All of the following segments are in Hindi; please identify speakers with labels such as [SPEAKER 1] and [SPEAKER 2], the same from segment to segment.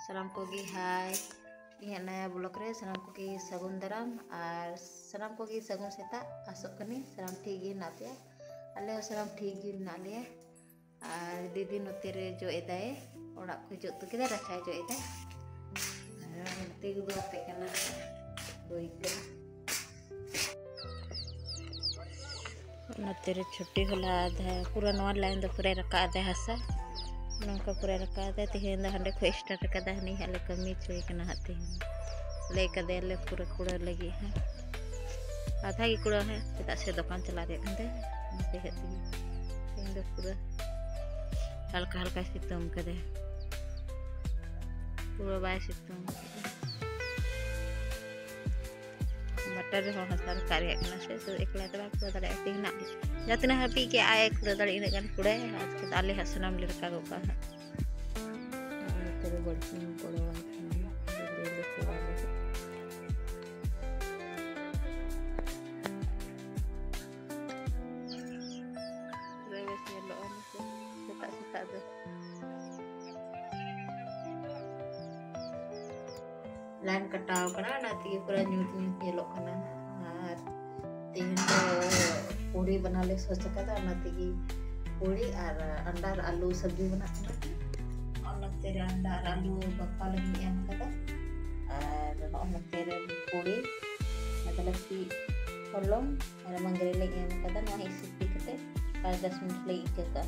[SPEAKER 1] सानाम कोगी हाय इन नया ब्लॉग रे सानाम कोगी सगुन दाराम और सानाम कोगी सगुन सेता आसोग कनी सानाम ठीक गे ना पे आले सानाम ठीक गे ना ले और दीदी नोते रे जो एदाए ओड़ा को जो तो केदा रखाय जो एदा नोते गो पे कना बोई नोते रे छुट्टी होला आधा पूरा नवा लाइन दो पूरा रखा आधा हसा नौका पूरा रखा दे तेहेन दा हंडे को स्टार्ट कदा हनी हले कमी चोय कना हते ले कदे ले पूरा कुड़ा लगी है आधा की कुड़ा है चेदा से दुकान चला दे कंदे ते हेती तेहेन दा पूरा हल्का हल्का सितम कदे पूरा बाय सितम मटर हो हसार कार्य कना से तो एकला तबा पूरा दड़े तेना जातना हापी के आए कुड़ा दड़े इन गन कुड़ा आज के दाले हसनाम ले रखा गोका है तेरे बड़सी पड़ो ले को आवे रेवे से लो से सेता दे लाइन कटाव कना ना ती पूरा न्यूट न्यूट येलो कना और तीन पूरी बना ले सोच कदा नती की पूरी और अंडा और आलू सब्जी बना कना और तेरे अंडा और आलू बप्पा लगी एम कदा और तेरे पूरी मतलब की होलम और मंगरे लगी एम कदा ना इसी पिकते 5-10 मिनट ले इकेका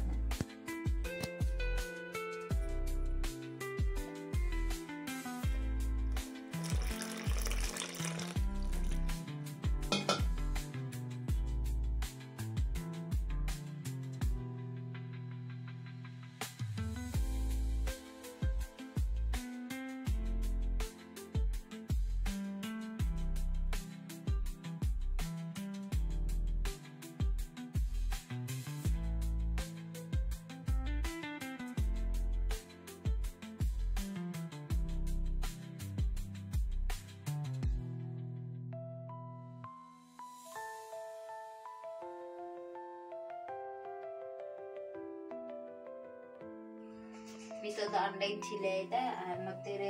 [SPEAKER 1] मितो दा अंडा छिले दा और नते रे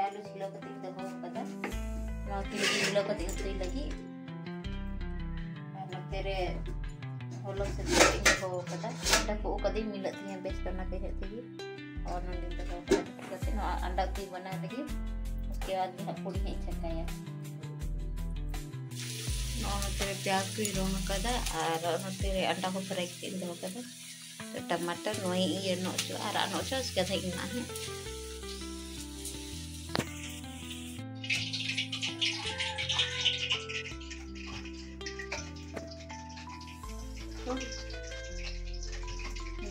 [SPEAKER 1] आलू छिलो कते द हो कदा ना के छिलो कते उतई लगी और नते रे होलो से हो कदा अंडा को कदी मिलत है बेस करना के हेती और नंदी द हो कते ना अंडा ती बना लगी उसके बाद में पूरी है छकाया नते रे प्याज को रोन कदा और नते रे अंडा को फ्राई के द हो कदा टमाटर नोई ये नोचो आरा नोचो इसका सही ना है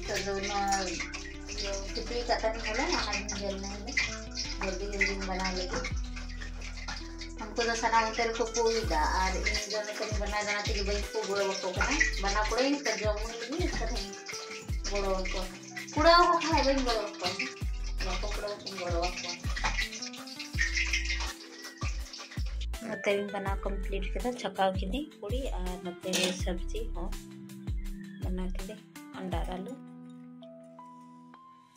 [SPEAKER 1] तो दोनों जो कितनी कटा नहीं होला ना हम जलने में जल्दी बना लेंगे हमको तो सना उतर को पूरी दा और इन दोनों को बना देना चाहिए भाई को गुड़ वको बना पड़े तो जो नहीं इसका बड़ो को कुड़ा को खाए बन बड़ो को कुड़ा को बड़ो को नते बना कंप्लीट के छकाव के दी पूरी और नते सब्जी हो बना के दे अंडा आलू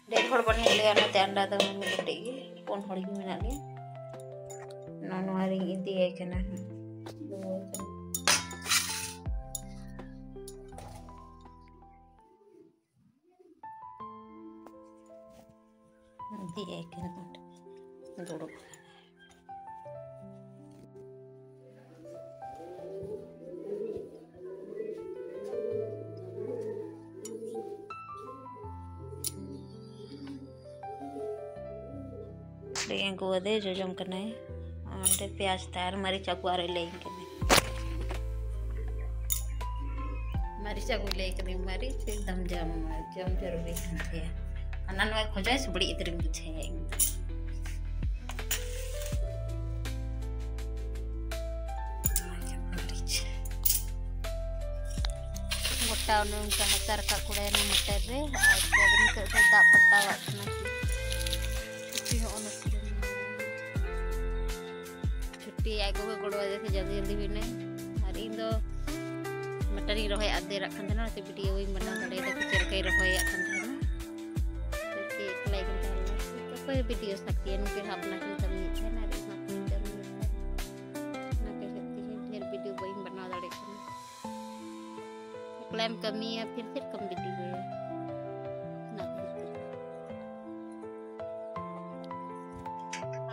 [SPEAKER 1] डेढ़ हड़ बने ले नते अंडा तो मिलटे कोन हड़ की मिला ले ननवारी इदी है केना दिए के जोड़ो को दे जो जम करना है और प्याज तार मरीचा को आरे लेंगे मरीचा को लेके मरीच एकदम जम जरूरी है अनन में खोजाय से बड़ी इतरी बुझे है मोटा उनका मटर का कुड़े ने मटर रे और जब तो दा पट्टा वाटना छुट्टी हो छुट्टी आगो में गोड़वा देखे जल्दी भी नहीं और इन दो मटर ही रहे आधे रखन ना तो वीडियो वही बना दड़े तो चल के रहे
[SPEAKER 2] वीडियो सकती है नुके अपना किन कमी है ना रे ना किन कमी है ना कह सकती है ढेर वीडियो बइन बना दाड़े कना क्लेम कमी है फिर कम वीडियो है ना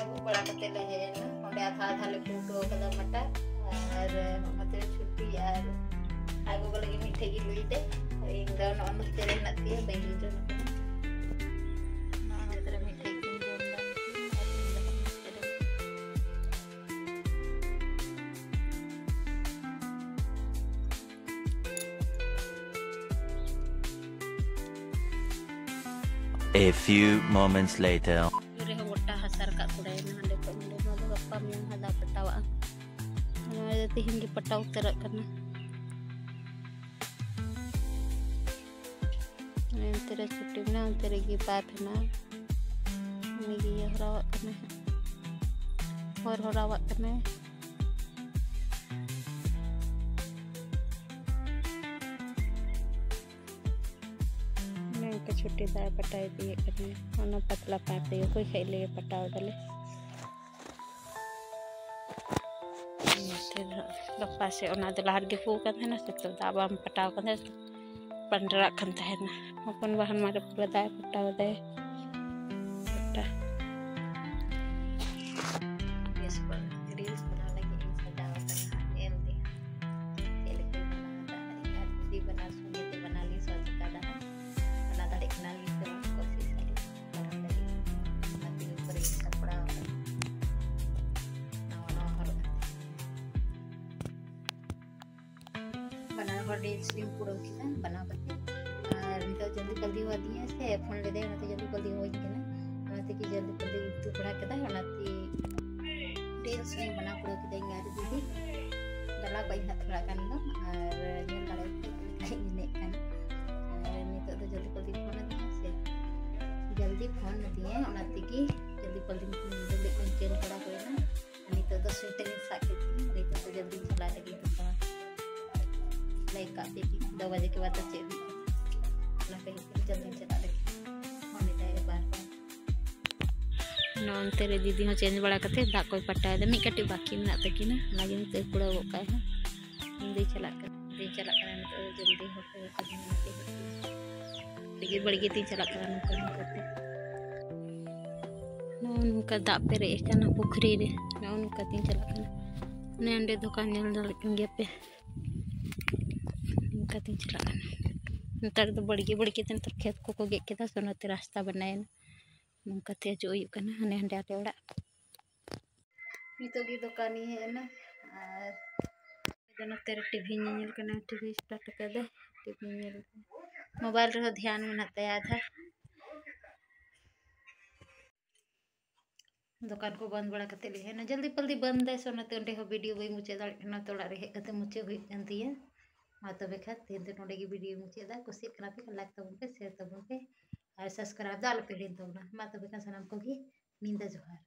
[SPEAKER 1] आगू बड़ा कते ले है ना ओंडे आधा आधा ले फूटो कदा मटर और मते छुट्टी और आगू को लगी मीठे की लुई दे एक दान अनु तेरे नती है बइन जो ना तेरे मीठे की जो
[SPEAKER 3] A few moments later.
[SPEAKER 2] रे मोटा हसर का कुड़े ना हंडे को हंडे मा दो गप्पा में हदा पटावा ana तिहिन की पटाव तरक करना तेरे छुट्टी में ना तेरे की बात है ना मेरी ये हरावत करना है और हरावत करना है छुट्टी दाए पटाई दिए करने ओना पतला पाट दिए कोई खाई ले पटाव दले गप्पा से ओना दलार के फू कर ना से तो दाबा हम पटाव कर पंडरा खन है ना अपन बहन मारे पूरा दाए पटाव दे पटा
[SPEAKER 1] इस पर रील्स बना लगी सजावट करना एम दे तेल के बनाता है यार दीदी बना सुनी तो बना ली सोच का दा बना दा देखना ली तो कोशिश करी बना लगी नदी ऊपर एक कपड़ा ना हर बना और रील्स भी पूरा किया बना करते तो जल्दी जल्दी वादी है से फोन ले दे ना तो जल्दी जल्दी हो गया ना नाते की जल्दी जल्दी टुकड़ा के दा नाते रील्स नहीं बना पड़ो कि देंगे यार दीदी गला कोई हाथ थोड़ा kan दो और जन लड़ाई कहीं नहीं kan नहीं तो जल्दी जल्दी फोन दिए से जल्दी फोन दिए नाते की जल्दी जल्दी चेंज करा कोई ना नहीं तो स्वेटर साके नहीं तो जल्दी चला लगी तो लाइक का बेटी 2 बजे के बाद चेंज जल्दी चला लगी होने जाए बार
[SPEAKER 2] नॉन तेरे दीदी हो चेंज बड़ा करते दा कोई पटाए दे मी कटी बाकी में तकी ना लागिन ते पूरा वो का है दी चला कर तो जल्दी होते कभी लेकिन बड़ी ती चला कर करते नॉन का दा पे रे कना पुखरी रे नॉन का ती चला कर ने अंडे दुकान नेल दल के पे का ती चला कर नतर तो बड़गी तन तर खेत को गे के सोनते रास्ता बनाए नौकाते जो हने हंडे आटे ओड़ा
[SPEAKER 1] नितो की दुकानी है ना और तेरे टीवी नेल करना टीवी स्टार्ट कर दे टीवी नेल मोबाइल रे ध्यान में नते आधा दुकान को बंद बड़ा करते लिए है ना जल्दी जल्दी बंद है सोनते अंडे हो वीडियो बई मुचे दाड़ा तो ओड़ा रे हे कते मुचे हुई जानती है मा तबे खात तीन नोडे की वीडियो मुचे दा कुछ करा पे लाइक तबन पे शेयर तबन पे और सब्सक्राइब दाल पे दिन तबना मा तबे का सलाम को की नींद जोहार